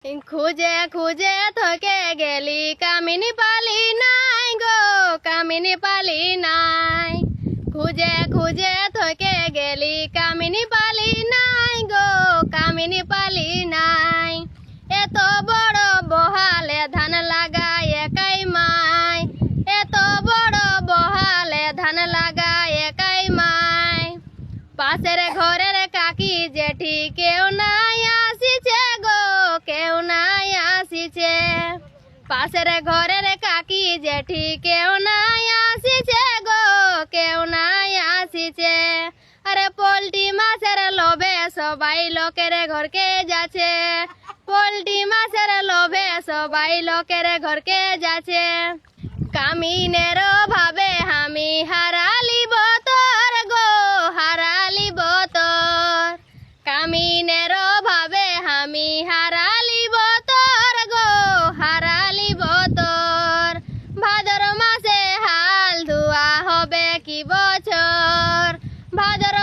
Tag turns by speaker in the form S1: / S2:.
S1: খুঁজে খুঁজে থকে গেলি কামিনী পালি নাই গো, কামিনী পালি নাই। খুঁজে খুঁজে থকে গেলি কামিনী পালি নাই গো, কামিনী পালি নাই। এত বড় বহালে ধান লাগায় একাই মাই, এত বড় বহালে ধান লাগায় একাই মাই। পাশের ঘরের কাকি জেঠি কেউ নাই আসিছে গো, কেউ নাই আসিছে। পাশের ঘরের কাকি জেঠি কেউ নাই আসিছে গো, কেউ নাই আসিছে। আরে পোল্ট্রি মাছের লোভে সবাই লোকের ঘরকে যাচ্ছে, পোল্ট্রি মাছের লোভে সবাই লোকের ঘরকে যাচ্ছে। কামিনের ভাবে আমি হারালিব তোর গো, হারালিব তোর। কামিনের ভাবে আমি হারালিব তোর গো, হারালিব তোর। ভাদর মাসে হাল ধোয়া হবে কি বছর, ভাদর